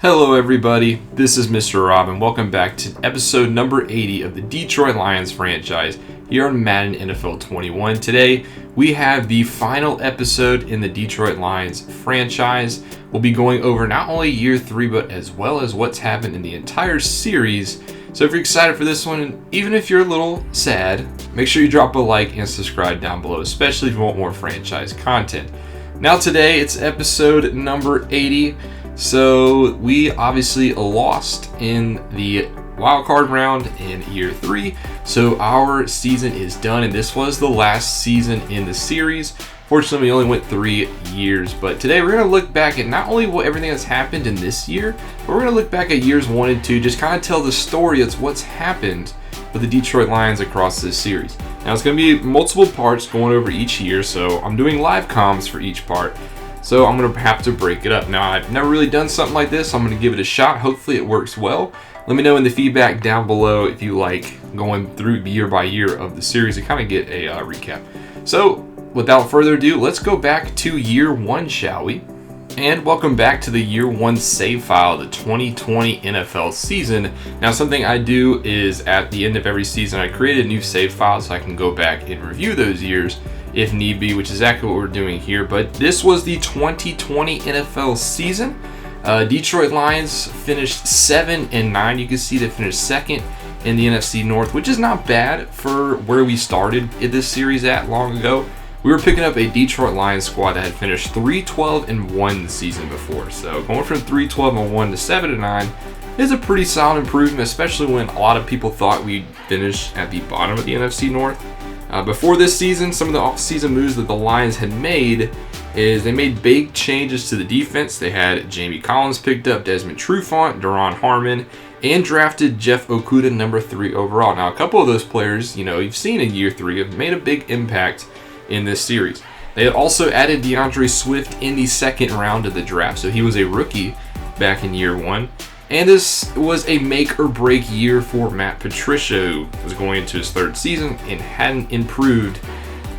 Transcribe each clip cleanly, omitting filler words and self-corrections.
Hello everybody, this is Mr. Rob and welcome back to episode number 80 of the Detroit Lions franchise here on Madden NFL 21. Today we have the final episode in the Detroit Lions franchise. We'll be going over not only year 3 but as well as what's happened in the entire series. So if you're excited for this one, and even if you're a little sad, make sure you drop a like and subscribe down below, especially if you want more franchise content. Now today it's episode number 80. So we obviously lost in the wild card round in year 3. So our season is done, and this was the last season in the series. Fortunately, we only went 3 years. But today we're going to look back at not only what everything that's happened in this year, but we're going to look back at years 1 and 2, just kind of tell the story of what's happened with the Detroit Lions across this series. Now it's going to be multiple parts going over each year, so I'm doing live comms for each part. So I'm going to have to break it up. Now, I've never really done something like this. So I'm going to give it a shot. Hopefully it works well. Let me know in the feedback down below if you like going through year by year of the series to kind of get a recap. So without further ado, let's go back to year 1, shall we? And welcome back to the year 1 save file of the 2020 NFL season. Now, something I do is at the end of every season, I create a new save file so I can go back and review those years if need be, which is exactly what we're doing here. But this was the 2020 NFL season. Detroit Lions finished 7-9. You can see they finished second in the NFC North, which is not bad for where we started in this series at long ago. We were picking up a Detroit Lions squad that had finished 3-12-1 the season before. So going from 3-12-1 to 7-9 is a pretty solid improvement, especially when a lot of people thought we'd finish at the bottom of the NFC North. Before this season, some of the off-season moves that the Lions had made is they made big changes to the defense. They had Jamie Collins picked up, Desmond Trufant, Daron Harmon, and drafted Jeff Okudah number 3 overall. Now, a couple of those players, you've seen in year 3 have made a big impact in this series. They had also added DeAndre Swift in the second round of the draft, so he was a rookie back in year 1. And this was a make or break year for Matt Patricia, who was going into his 3rd season and hadn't improved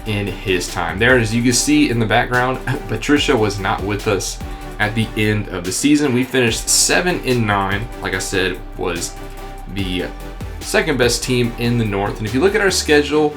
in his time there. As you can see in the background, Patricia was not with us at the end of the season. We finished 7-9, like I said, was the second best team in the North. And if you look at our schedule,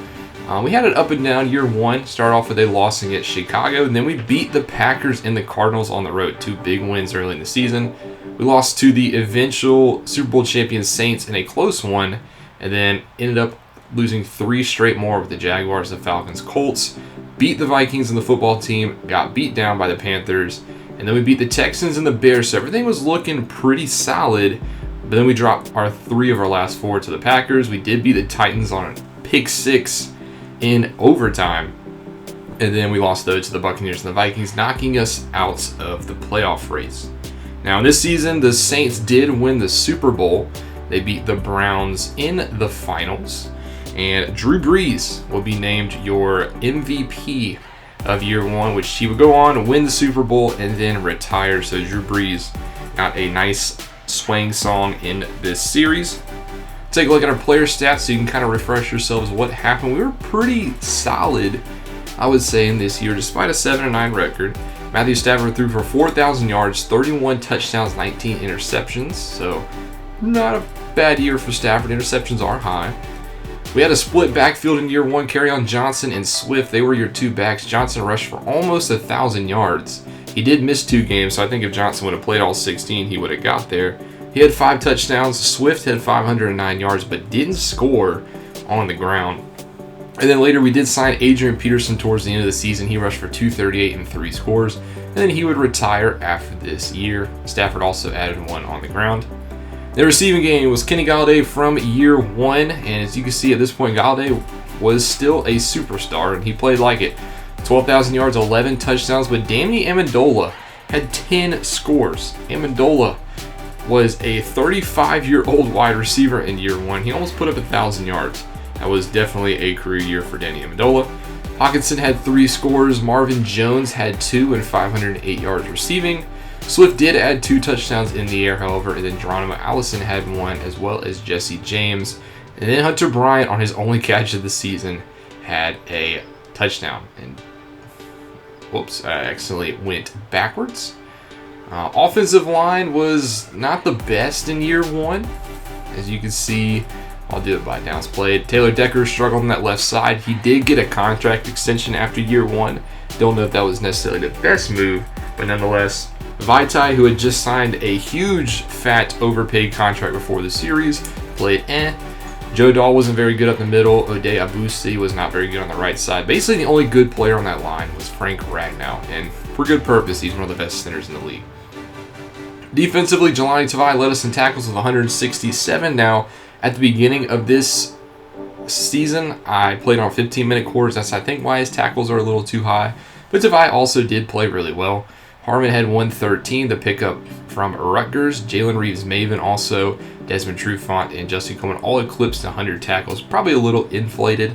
we had it up and down. Year 1, started off with a loss against Chicago, and then we beat the Packers and the Cardinals on the road. 2 big wins early in the season. We lost to the eventual Super Bowl champion Saints in a close one, and then ended up losing 3 straight more with the Jaguars, the Falcons, Colts. Beat the Vikings and the football team, got beat down by the Panthers, and then we beat the Texans and the Bears. So everything was looking pretty solid, but then we dropped 3 of our last 4 to the Packers. We did beat the Titans on a pick 6 in overtime, and then we lost those to the Buccaneers and the Vikings, knocking us out of the playoff race. Now, in this season, the Saints did win the Super Bowl. They beat the Browns in the finals. And Drew Brees will be named your MVP of year 1, which he would go on to win the Super Bowl and then retire. So Drew Brees got a nice swing song in this series. Take a look at our player stats so you can kind of refresh yourselves what happened. We were pretty solid, I would say, in this year, despite a 7-9 record. Matthew Stafford threw for 4,000 yards, 31 touchdowns, 19 interceptions. So not a bad year for Stafford. Interceptions are high. We had a split backfield in year 1. Kerryon Johnson and Swift, they were your 2 backs. Johnson rushed for almost 1,000 yards. He did miss 2 games, so I think if Johnson would have played all 16, he would have got there. He had 5 touchdowns. Swift had 509 yards, but didn't score on the ground. And then later we did sign Adrian Peterson towards the end of the season. He rushed for 238 and 3 scores. And then he would retire after this year. Stafford also added 1 on the ground. The receiving game was Kenny Golladay from year 1. And as you can see at this point, Golladay was still a superstar, and he played like it. 12,000 yards, 11 touchdowns. But Danny Amendola had 10 scores. Amendola was a 35-year-old wide receiver in year 1. He almost put up 1,000 yards. That was definitely a career year for Danny Amendola. Hockenson had 3 scores. Marvin Jones had 2 and 508 yards receiving. Swift did add 2 touchdowns in the air, however, and then Geronimo Allison had 1, as well as Jesse James. And then Hunter Bryant, on his only catch of the season, had a touchdown. And I accidentally went backwards. Offensive line was not the best in year one. As you can see, I'll do it by downs played. Taylor Decker struggled on that left side. He did get a contract extension after year one. Don't know if that was necessarily the best move, but nonetheless, Vaitai, who had just signed a huge, fat, overpaid contract before the series, played Joe Dahl wasn't very good up the middle. Ode Abusi was not very good on the right side. Basically, the only good player on that line was Frank Ragnow, and for good purpose, he's one of the best centers in the league. Defensively, Jelani Tavai led us in tackles with 167. Now, at the beginning of this season, I played on 15-minute quarters. That's, I think, why his tackles are a little too high. But Tavai also did play really well. Harmon had 113, the pickup from Rutgers. Jalen Reeves-Maven also, Desmond Trufant, and Justin Coleman all eclipsed 100 tackles. Probably a little inflated.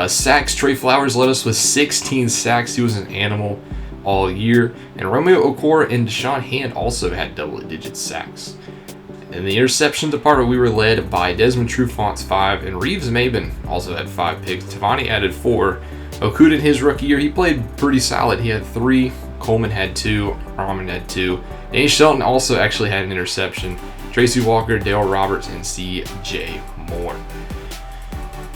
Sacks, Trey Flowers led us with 16 sacks. He was an animal all year. And Romeo Okora and Deshaun Hand also had double-digit sacks. In the interception department, we were led by Desmond Trufant's 5, and Reeves-Maven also had 5 picks. Tavani added 4. Okuda in his rookie year, he played pretty solid. He had 3. Coleman had 2. Harmon had 2. Nate Shelton also actually had an interception. Tracy Walker, Dale Roberts, and C.J. Moore.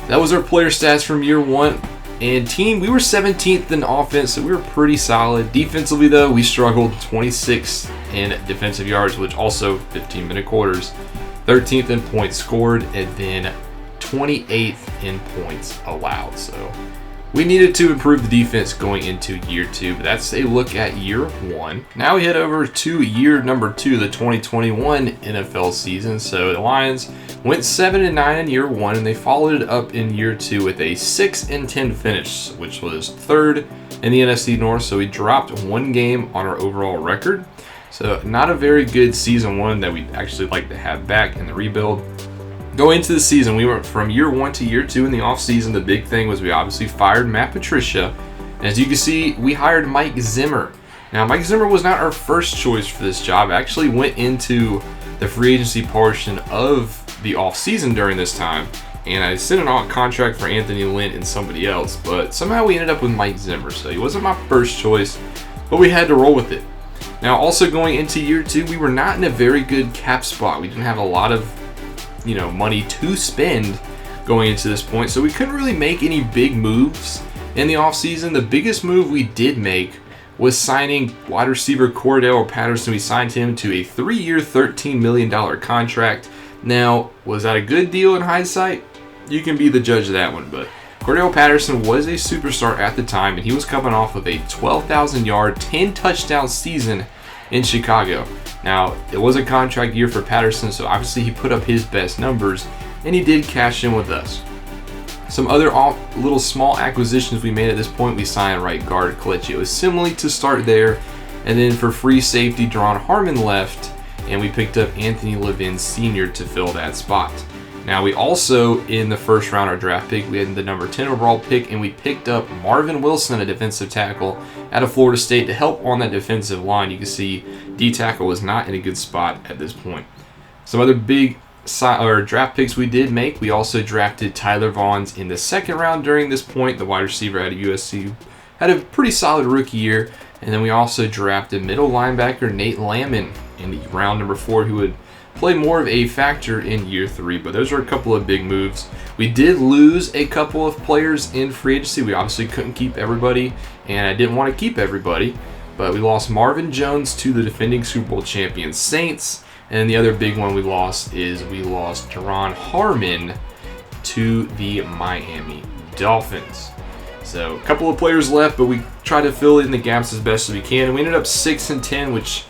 That was our player stats from year one. And team, we were 17th in offense, so we were pretty solid. Defensively, though, we struggled. 26th in defensive yards, which also 15-minute quarters. 13th in points scored, and then 28th in points allowed. So we needed to improve the defense going into year 2, but that's a look at year 1. Now we head over to year number 2, the 2021 NFL season. So the Lions went 7-9 in year 1, and they followed it up in year 2 with a 6-10 finish, which was 3rd in the NFC North. So we dropped 1 game on our overall record. So not a very good season 1 that we'd actually like to have back in the rebuild. Going into the season, we went from year 1 to year 2 in the offseason. The big thing was we obviously fired Matt Patricia. And as you can see, we hired Mike Zimmer. Now, Mike Zimmer was not our first choice for this job. It actually went into the free agency portion of the offseason during this time. And I sent an contract for Anthony Lynn and somebody else. But somehow we ended up with Mike Zimmer. So he wasn't my first choice, but we had to roll with it. Now, also going into year 2, we were not in a very good cap spot. We didn't have a lot of money to spend going into this point, so we couldn't really make any big moves in the offseason. The biggest move we did make was signing wide receiver Cordell Patterson. We signed him to a 3-year, $13 million contract. Now, was that a good deal in hindsight? You can be the judge of that one, but Cordell Patterson was a superstar at the time, and he was coming off of a 12,000-yard, 10-touchdown season in Chicago. Now, it was a contract year for Patterson, so obviously he put up his best numbers, and he did cash in with us. Some other little small acquisitions we made at this point, we signed right guard Kelechi Osemele to start there, and then for free safety, Deron Harmon left, and we picked up Anthony Levin Sr. to fill that spot. Now, we also, in the first round, our draft pick, we had the number 10 overall pick, and we picked up Marvin Wilson, a defensive tackle out of Florida State, to help on that defensive line. You can see D-tackle was not in a good spot at this point. Some other big draft picks we did make. We also drafted Tyler Vaughns in the second round during this point. The wide receiver out of USC had a pretty solid rookie year. And then we also drafted middle linebacker Nate Lamon in round number 4, who would play more of a factor in year 3, but those are a couple of big moves. We did lose a couple of players in free agency. We obviously couldn't keep everybody, and I didn't want to keep everybody, but we lost Marvin Jones to the defending Super Bowl champion Saints, and the other big one we lost is we lost Deron Harmon to the Miami Dolphins. So a couple of players left, but we tried to fill in the gaps as best as we can, and we ended up 6-10, which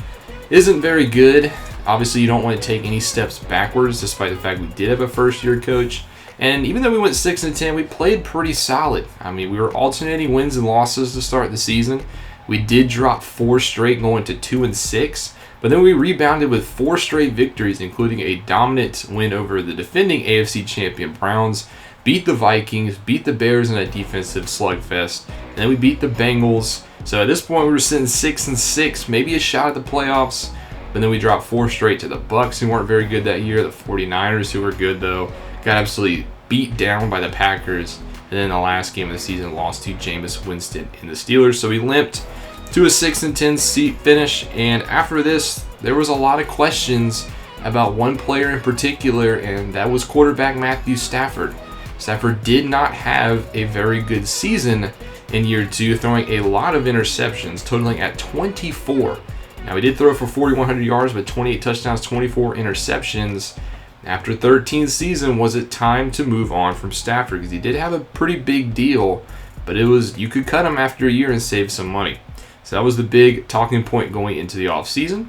isn't very good. Obviously, you don't want to take any steps backwards, despite the fact we did have a first-year coach. And even though we went 6-10, we played pretty solid. I mean, we were alternating wins and losses to start the season. We did drop 4 straight, going to 2-6. But then we rebounded with 4 straight victories, including a dominant win over the defending AFC champion Browns, beat the Vikings, beat the Bears in a defensive slugfest, and then we beat the Bengals. So at this point, we were sitting 6-6, maybe a shot at the playoffs. But then we dropped 4 straight to the Bucs, who weren't very good that year. The 49ers, who were good, though, got absolutely beat down by the Packers. And then the last game of the season lost to Jameis Winston in the Steelers. So we limped to a 6-10 seat finish. And after this, there was a lot of questions about one player in particular, and that was quarterback Matthew Stafford. Stafford did not have a very good season in year 2, throwing a lot of interceptions, totaling at 24. Now, he did throw for 4,100 yards, but 28 touchdowns, 24 interceptions. After 13th season, was it time to move on from Stafford? Because he did have a pretty big deal, but you could cut him after a year and save some money. So that was the big talking point going into the offseason.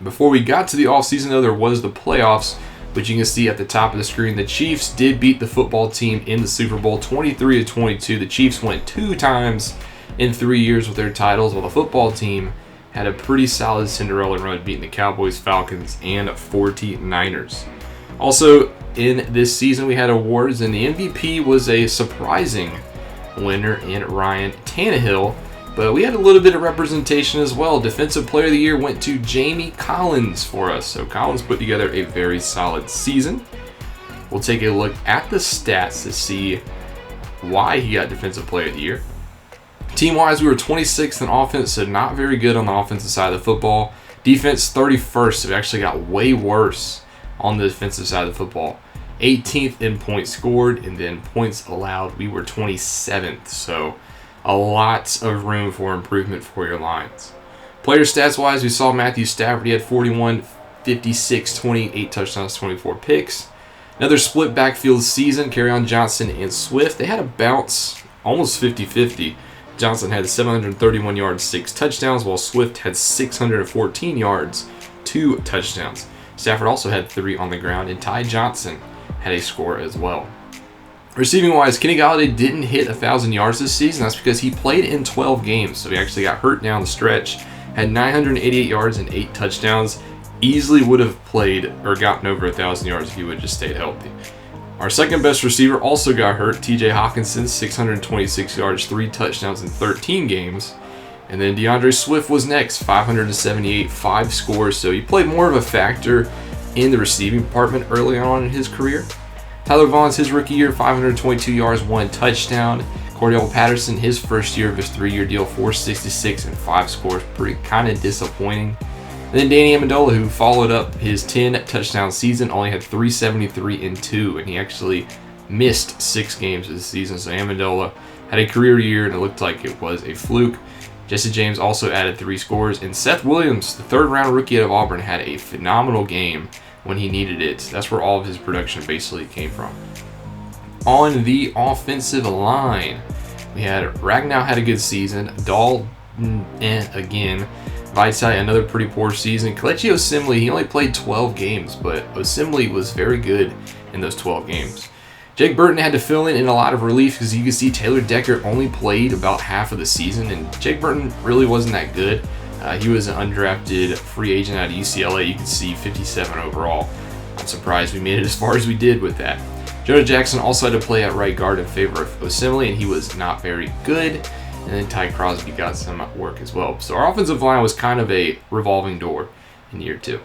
Before we got to the offseason, though, there was the playoffs, which you can see at the top of the screen. The Chiefs did beat the football team in the Super Bowl 23-22. The Chiefs went 2 times in 3 years with their titles, while the football team had a pretty solid Cinderella run, beating the Cowboys, Falcons, and 49ers. Also, in this season, we had awards, and the MVP was a surprising winner in Ryan Tannehill. But we had a little bit of representation as well. Defensive Player of the Year went to Jamie Collins for us. So Collins put together a very solid season. We'll take a look at the stats to see why he got Defensive Player of the Year. Team-wise, we were 26th in offense, so not very good on the offensive side of the football. Defense, 31st, so we actually got way worse on the defensive side of the football. 18th in points scored, and then points allowed, we were 27th. So a lot of room for improvement for your lines. Player stats-wise, we saw Matthew Stafford. He had 41, 56, 28 touchdowns, 24 picks. Another split backfield season. Kerryon Johnson and Swift. They had a bounce, almost 50-50. Johnson had 731 yards, 6 touchdowns, while Swift had 614 yards, 2 touchdowns. Stafford also had 3 on the ground, and Ty Johnson had a score as well. Receiving-wise, Kenny Golladay didn't hit 1,000 yards this season. That's because he played in 12 games, so he actually got hurt down the stretch. Had 988 yards and 8 touchdowns. Easily would have played or gotten over 1,000 yards if he would have just stayed healthy. Our second best receiver also got hurt. TJ Hawkinson, 626 yards, 3 touchdowns in 13 games. And then DeAndre Swift was next, 578, 5 scores. So he played more of a factor in the receiving department early on in his career. Tyler Vaughn's his rookie year, 522 yards, 1 touchdown. Cordell Patterson, his first year of his 3-year deal, 466 and 5 scores. Pretty kind of disappointing. And then Danny Amendola, who followed up his 10-touchdown season, only had 373 and 2, and he actually missed 6 games this season. So Amendola had a career year, and it looked like it was a fluke. Jesse James also added 3 scores, and Seth Williams, the 3rd-round rookie out of Auburn, had a phenomenal game when he needed it. That's where all of his production basically came from. On the offensive line, we had Ragnow had a good season. Dahl, again. Vaitai, another pretty poor season. Kelechi Osemele, he only played 12 games, but Osemele was very good in those 12 games. Jake Burton had to fill in a lot of relief because you can see Taylor Decker only played about half of the season, and Jake Burton really wasn't that good. He was an undrafted free agent out of UCLA. You can see 57 overall. I'm surprised we made it as far as we did with that. Jonah Jackson also had to play at right guard in favor of Osemele, and he was not very good. And then Ty Crosby got some work as well. So our offensive line was kind of a revolving door in year 2.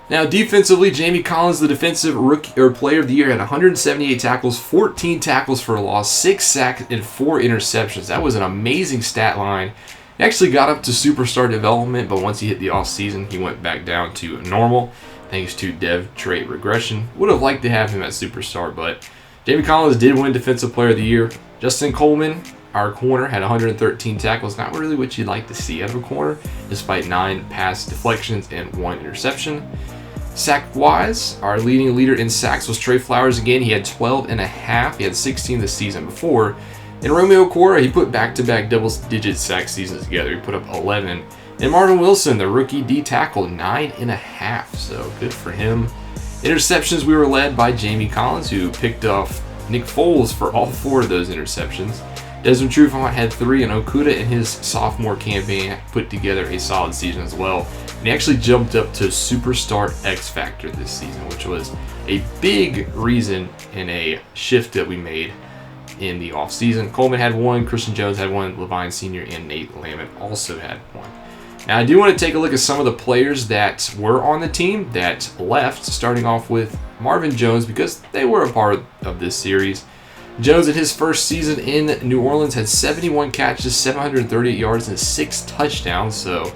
Now defensively, Jamie Collins, the defensive rookie or player of the year, had 178 tackles, 14 tackles for a loss, 6 sacks, and 4 interceptions. That was an amazing stat line. He actually got up to superstar development, but once he hit the offseason, he went back down to normal thanks to dev trait regression. Would have liked to have him at superstar, but Jamie Collins did win Defensive Player of the Year. Justin Coleman, our corner, had 113 tackles. Not really what you'd like to see out of a corner, despite 9 pass deflections and 1 interception. Sack-wise, our leading leader in sacks was Trey Flowers again. He had 12 and a half. He had 16 the season before. And Romeo Cora, he put back-to-back double-digit sack seasons together. He put up 11. And Marvin Wilson, the rookie D tackle, 9 and a half. So good for him. Interceptions, we were led by Jamie Collins, who picked off Nick Foles for all 4 of those interceptions. Desmond Trufant had 3, and Okuda in his sophomore campaign put together a solid season as well. And he actually jumped up to Superstar X Factor this season, which was a big reason in a shift that we made in the offseason. Coleman had 1, Christian Jones had 1, Levine Sr. and Nate Lamont also had 1. Now I do want to take a look at some of the players that were on the team that left, starting off with Marvin Jones, because they were a part of this series. Jones in his first season in New Orleans had 71 catches, 738 yards, and 6 touchdowns. So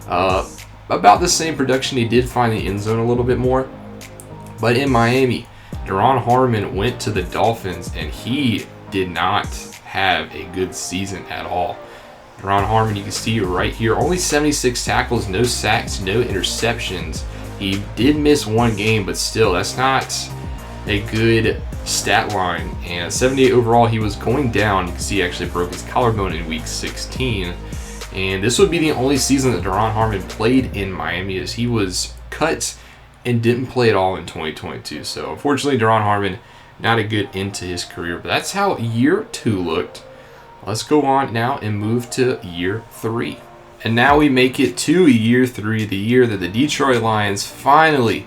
about the same production. He did find the end zone a little bit more. But in Miami, Duron Harmon went to the Dolphins, and he did not have a good season at all. Duron Harmon, you can see right here, only 76 tackles, no sacks, no interceptions. He did miss one game, but still, that's not a good stat line. And at 78 overall, he was going down. You can see he actually broke his collarbone in week 16. And this would be the only season that Duron Harmon played in Miami, as he was cut and didn't play at all in 2022. So unfortunately, Duron Harmon, not a good end to his career. But that's how year 2 looked. Let's go on now and move to year 3. And now we make it to year 3, the year that the Detroit Lions finally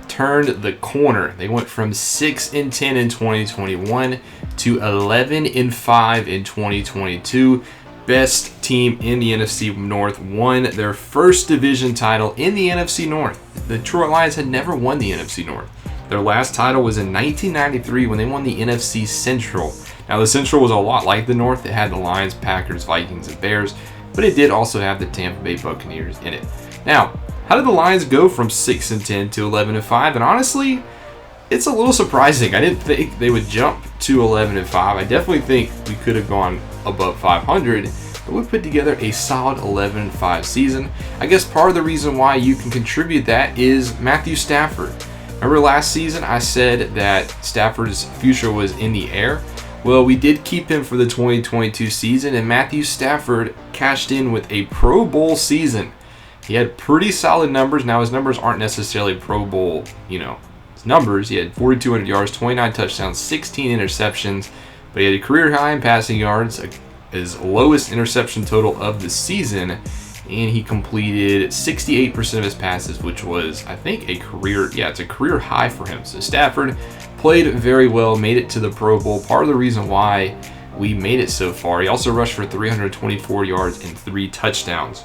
turned the corner. They went from 6-10 in 2021 to 11-5 in 2022. Best team in the NFC North, won their first division title in the NFC North. The Detroit Lions had never won the NFC North. Their last title was in 1993 when they won the NFC Central. Now, the Central was a lot like the North. It had the Lions, Packers, Vikings, and Bears, but it did also have the Tampa Bay Buccaneers in it. Now, how did the Lions go from 6-10 to 11-5? And honestly, it's a little surprising. I didn't think they would jump to 11-5. I definitely think we could have gone above 500, but we put together a solid 11-5 season. I guess part of the reason why you can contribute that is Matthew Stafford. Remember last season I said that Stafford's future was in the air? Well, we did keep him for the 2022 season, and Matthew Stafford cashed in with a Pro Bowl season. He had pretty solid numbers. Now, his numbers aren't necessarily Pro Bowl, his numbers. He had 4,200 yards, 29 touchdowns, 16 interceptions, but he had a career high in passing yards, his lowest interception total of the season, and he completed 68% of his passes, which was, I think, it's a career high for him. So Stafford played very well, made it to the Pro Bowl. Part of the reason why we made it so far. He also rushed for 324 yards and 3 touchdowns.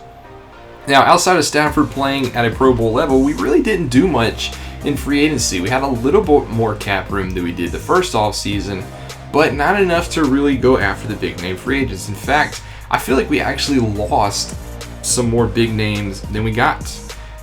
Now, outside of Stafford playing at a Pro Bowl level, we really didn't do much in free agency. We had a little bit more cap room than we did the first offseason, but not enough to really go after the big name free agents. In fact, I feel like we actually lost some more big names than we got.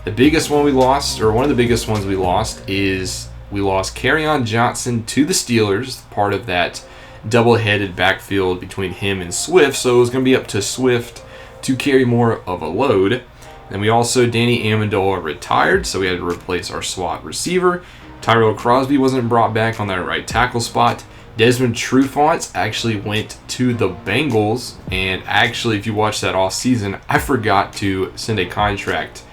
The biggest one we lost, or one of the biggest ones we lost, is we lost Kerryon Johnson to the Steelers, part of that double-headed backfield between him and Swift, so it was going to be up to Swift to carry more of a load. Then we also, Danny Amendola retired, so we had to replace our slot receiver. Tyrell Crosby wasn't brought back on that right tackle spot. Desmond Trufant actually went to the Bengals, and actually, if you watch that off season, I forgot to send a contract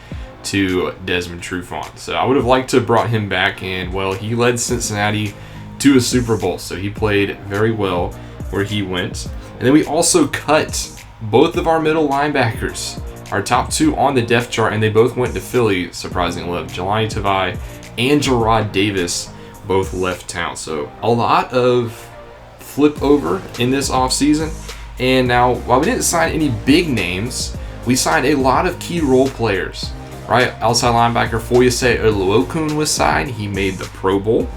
to Desmond Trufant. So I would have liked to have brought him back, and well, he led Cincinnati to a Super Bowl, so he played very well where he went. And then we also cut both of our middle linebackers, our top 2 on the depth chart, and they both went to Philly, surprisingly enough. Jelani Tavai and Jarrad Davis both left town. So a lot of flip over in this offseason. And now, while we didn't sign any big names, we signed a lot of key role players. Right, outside linebacker Foyesei Oluokun was signed. He made the Pro Bowl.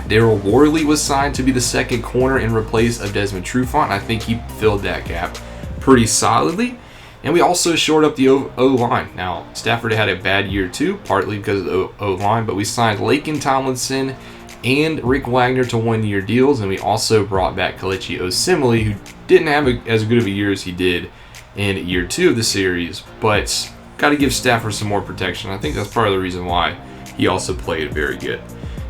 Daryl Worley was signed to be the second corner in replace of Desmond Trufant. I think he filled that gap pretty solidly. And we also shored up the O-line. Now, Stafford had a bad year too, partly because of the O-line, but we signed Laken Tomlinson and Rick Wagner to 1-year deals, and we also brought back Kelechi Osemele, who didn't have as good of a year as he did in year 2 of the series, but got to give Stafford some more protection. I think that's part of the reason why he also played very good.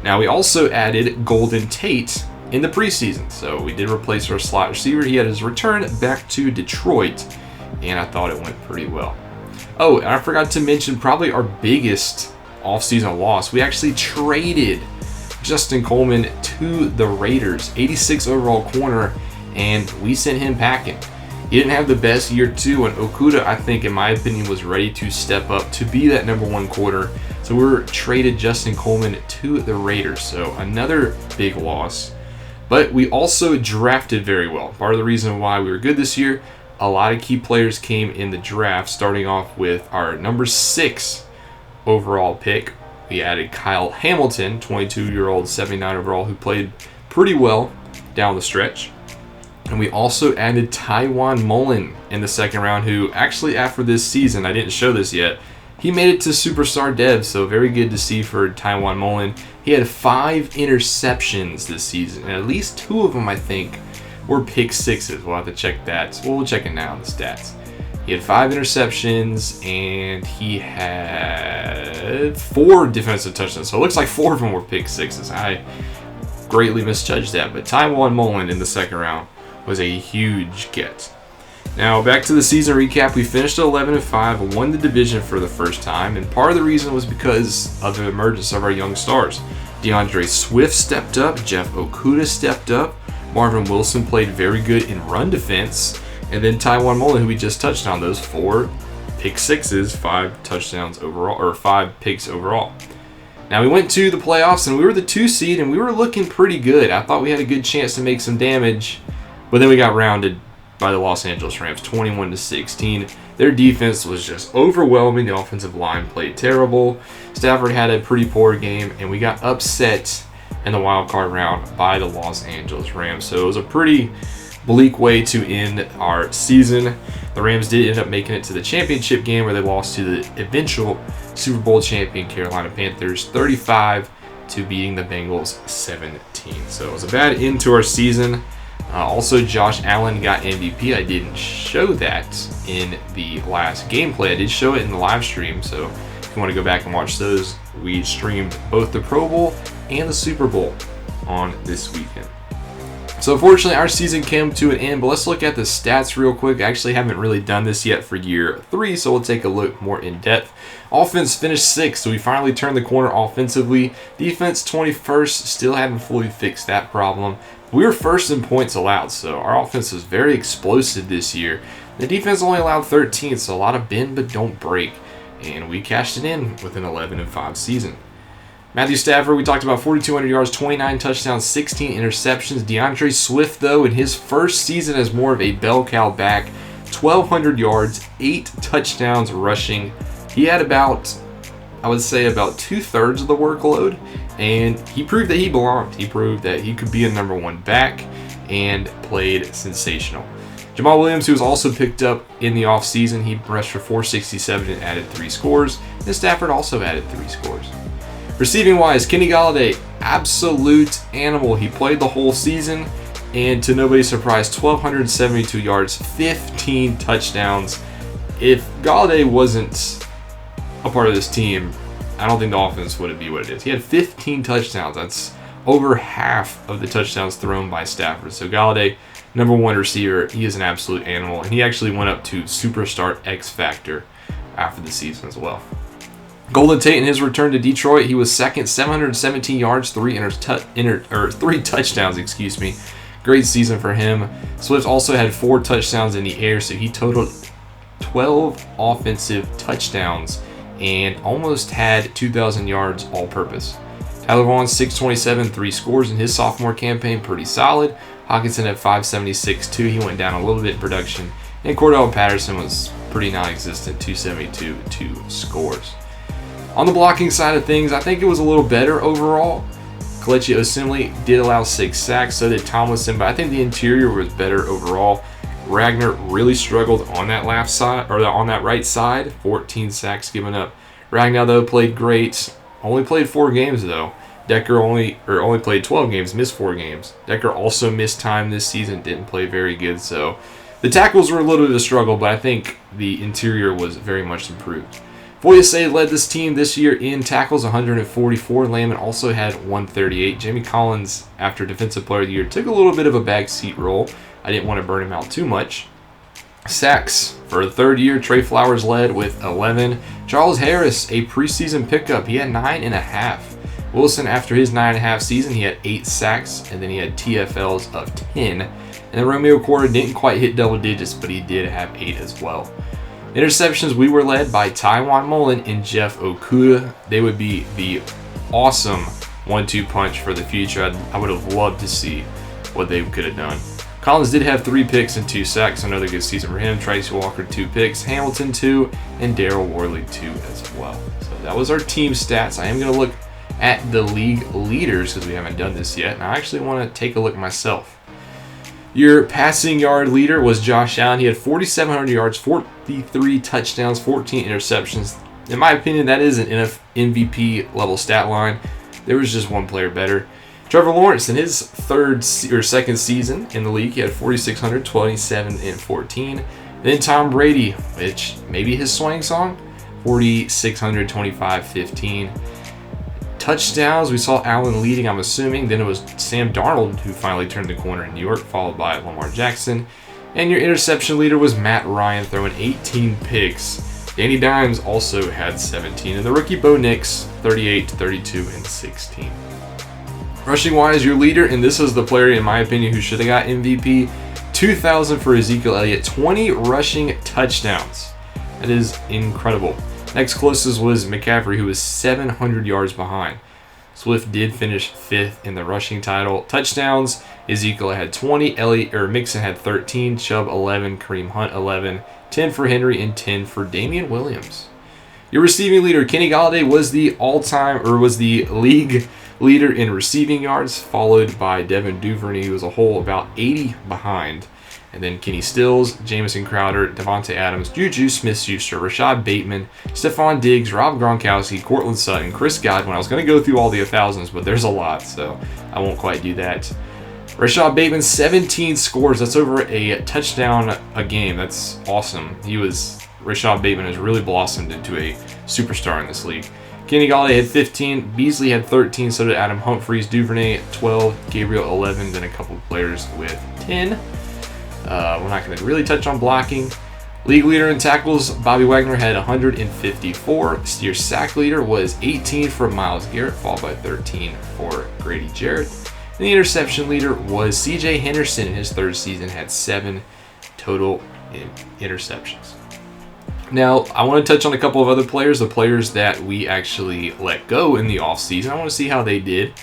Now, we also added Golden Tate in the preseason. So we did replace our slot receiver. He had his return back to Detroit, and I thought it went pretty well. Oh, and I forgot to mention probably our biggest offseason loss. We actually traded Justin Coleman to the Raiders, 86 overall corner, and we sent him packing. He didn't have the best year 2, and Okudah, I think, in my opinion, was ready to step up to be that number 1 corner. So we traded Justin Coleman to the Raiders. So another big loss. But we also drafted very well. Part of the reason why we were good this year, a lot of key players came in the draft, starting off with our number 6 overall pick. We added Kyle Hamilton, 22-year-old, 79 overall, who played pretty well down the stretch. And we also added Taiwan Mullen in the second round, who actually after this season, I didn't show this yet, he made it to Superstar Dev, so very good to see for Taiwan Mullen. He had 5 interceptions this season, and at least 2 of them, I think, were pick sixes. We'll have to check that. Well, we'll check it now in the stats. He had 5 interceptions, and he had 4 defensive touchdowns. So it looks like 4 of them were pick sixes. I greatly misjudged that, but Taiwan Mullen in the second round was a huge get. Now back to the season recap. We finished at 11-5, won the division for the first time, and part of the reason was because of the emergence of our young stars. DeAndre Swift stepped up, Jeff Okudah stepped up, Marvin Wilson played very good in run defense, and then Taiwan Mullen, who we just touched on, those 4 pick sixes, 5 touchdowns overall, or 5 picks overall. Now we went to the playoffs and we were the 2 seed and we were looking pretty good. I thought we had a good chance to make some damage, but then we got rounded by the Los Angeles Rams, 21-16. Their defense was just overwhelming. The offensive line played terrible. Stafford had a pretty poor game, and we got upset in the wild card round by the Los Angeles Rams. So it was a pretty bleak way to end our season. The Rams did end up making it to the championship game, where they lost to the eventual Super Bowl champion Carolina Panthers 35 to beating the Bengals 17. So it was a bad end to our season. Also, Josh Allen got MVP. I didn't show that in the last gameplay. I did show it in the live stream, so if you want to go back and watch those, we streamed both the Pro Bowl and the Super Bowl on this weekend. So unfortunately, our season came to an end, but let's look at the stats real quick. I actually haven't really done this yet for year 3, so we'll take a look more in depth. Offense finished 6th, so we finally turned the corner offensively. Defense 21st, still haven't fully fixed that problem. We were first in points allowed, so our offense was very explosive this year. The defense only allowed 13, so a lot of bend but don't break, and we cashed it in with an 11-5 season. Matthew Stafford, we talked about 4,200 yards, 29 touchdowns, 16 interceptions. DeAndre Swift, though, in his first season as more of a bell cow back, 1,200 yards, 8 touchdowns rushing. He had about, I would say, about 2/3 of the workload, and he proved that he belonged. He proved that he could be a number 1 back and played sensational. Jamal Williams, who was also picked up in the offseason, he rushed for 467 and added 3 scores. And Stafford also added 3 scores. Receiving wise, Kenny Golladay, absolute animal. He played the whole season, and to nobody's surprise, 1,272 yards, 15 touchdowns. If Golladay wasn't a part of this team, I don't think the offense would be what it is. He had 15 touchdowns. That's over half of the touchdowns thrown by Stafford. So Golladay, number 1 receiver, he is an absolute animal, and he actually went up to Superstar X Factor after the season as well. Golden Tate, in his return to Detroit, he was second, 717 yards, 3 touchdowns, excuse me. Great season for him. Swift also had 4 touchdowns in the air, so he totaled 12 offensive touchdowns and almost had 2,000 yards all-purpose. Tyler Vaughn, 627, 3 scores in his sophomore campaign, pretty solid. Hawkinson at 576 too. He went down a little bit in production. And Cordell Patterson was pretty non-existent, 272, 2 scores. On the blocking side of things, I think it was a little better overall. Kelechi Osemele did allow 6 sacks, so did Tomlinson, but I think the interior was better overall. Ragnar really struggled on that left side, or on that right side, 14 sacks given up. Ragnar, though, played great. Only played 4 games, though. Decker only played 12 games, missed 4 games. Decker also missed time this season, didn't play very good, so the tackles were a little bit of a struggle, but I think the interior was very much improved. Foyesay led this team this year in tackles, 144. Layman also had 138. Jamie Collins, after Defensive Player of the Year, took a little bit of a backseat role. I didn't want to burn him out too much. Sacks, for the 3rd year, Trey Flowers led with 11. Charles Harris, a preseason pickup, he had 9.5. Wilson, after his 9.5 season, he had 8 sacks, and then he had TFLs of 10. And then Romeo Corda didn't quite hit double digits, but he did have 8 as well. Interceptions, we were led by Taiwan Mullen and Jeff Okudah. They would be the awesome 1-2 punch for the future. I would have loved to see what they could have done. Collins did have 3 picks and 2 sacks. Another good season for him. Tracy Walker, 2 picks. Hamilton, 2. And Daryl Worley, 2 as well. So that was our team stats. I am going to look at the league leaders, because we haven't done this yet, and I actually want to take a look myself. Your passing yard leader was Josh Allen. He had 4,700 yards, 43 touchdowns, 14 interceptions. In my opinion, that is an MVP level stat line. There was just one player better. Trevor Lawrence, in his second season in the league, he had 4,600, 27 and 14. Then Tom Brady, which maybe his swing song, 4,600, 25, 15. Touchdowns, we saw Allen leading, I'm assuming. Then it was Sam Darnold who finally turned the corner in New York, followed by Lamar Jackson. And your interception leader was Matt Ryan, throwing 18 picks. Danny Dimes also had 17. And the rookie Bo Nix, 38, 32, and 16. Rushing-wise, your leader, and this is the player, in my opinion, who should have got MVP, 2,000 for Ezekiel Elliott, 20 rushing touchdowns. That is incredible. Next closest was McCaffrey, who was 700 yards behind. Swift did finish 5th in the rushing title. Touchdowns, Ezekiel had 20, Mixon had 13, Chubb 11, Kareem Hunt 11, 10 for Henry, and 10 for Damian Williams. Your receiving leader, Kenny Golladay, was the league leader in receiving yards, followed by Devin Duvernay, who was a whole about 80 behind. And then Kenny Stills, Jamison Crowder, Devontae Adams, Juju Smith-Schuster, Rashad Bateman, Stephon Diggs, Rob Gronkowski, Cortland Sutton, Chris Godwin. I was going to go through all the 1,000s, but there's a lot, so I won't quite do that. Rashad Bateman, 17 scores. That's over a touchdown a game. That's awesome. Rashad Bateman has really blossomed into a superstar in this league. Kenny Golladay had 15, Beasley had 13, so did Adam Humphries, Duvernay 12, Gabriel 11, then a couple players with 10. We're not going to really touch on blocking. League leader in tackles, Bobby Wagner had 154. Your sack leader was 18 for Myles Garrett, followed by 13 for Grady Jarrett. And the interception leader was C.J. Henderson. In his third season, had 7 total interceptions. Now, I want to touch on a couple of other players, the players that we actually let go in the offseason. I want to see how they did.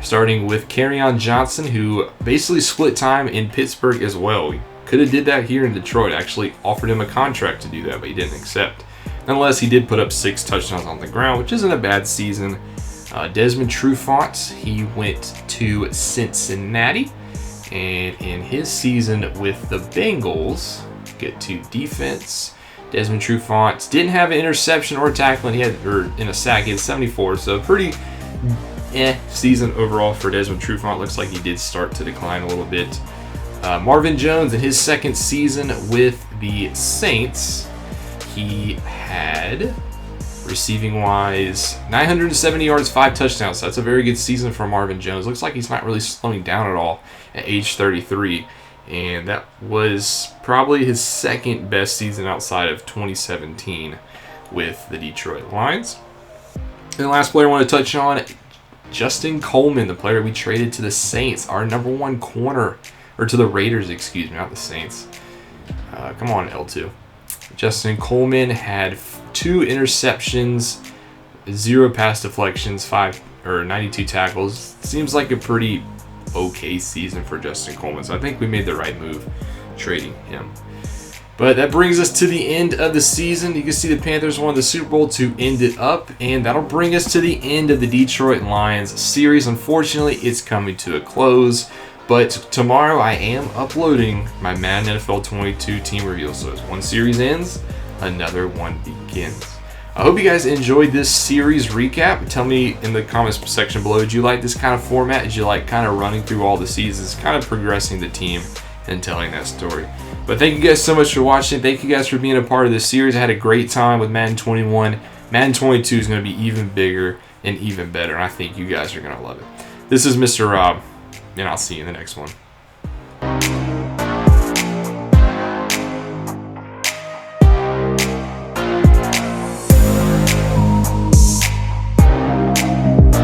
Starting with Kerryon Johnson, who basically split time in Pittsburgh as well. We could have did that here in Detroit. Actually offered him a contract to do that, but he didn't accept. Nonetheless, he did put up 6 touchdowns on the ground, which isn't a bad season. Desmond Trufant, he went to Cincinnati. And in his season with the Bengals, get to defense. Desmond Trufant didn't have an interception or tackling. In a sack, he had 74. So pretty season overall for Desmond Trufant. Looks like he did start to decline a little bit. Marvin Jones, in his second season with the Saints, he had, receiving wise, 970 yards, 5 touchdowns. So that's a very good season for Marvin Jones. Looks like he's not really slowing down at all at age 33. And that was probably his second best season outside of 2017 with the Detroit Lions. And the last player I want to touch on, Justin Coleman, the player we traded to the Saints, our number 1 corner, or to the Raiders, excuse me, not the Saints. Come on, L2. Justin Coleman had 2 interceptions, 0 pass deflections, 92 tackles. Seems like a pretty okay season for Justin Coleman, so I think we made the right move trading him. But that brings us to the end of the season. You can see the Panthers won the Super Bowl to end it up, and that'll bring us to the end of the Detroit Lions series. Unfortunately, it's coming to a close, but tomorrow I am uploading my Madden NFL 22 team reveal. So as one series ends, another one begins. I hope you guys enjoyed this series recap. Tell me in the comments section below, did you like this kind of format? Did you like kind of running through all the seasons, kind of progressing the team and telling that story? But thank you guys so much for watching. Thank you guys for being a part of this series. I had a great time with Madden 21. Madden 22 is going to be even bigger and even better, and I think you guys are going to love it. This is Mr. Rob, and I'll see you in the next one.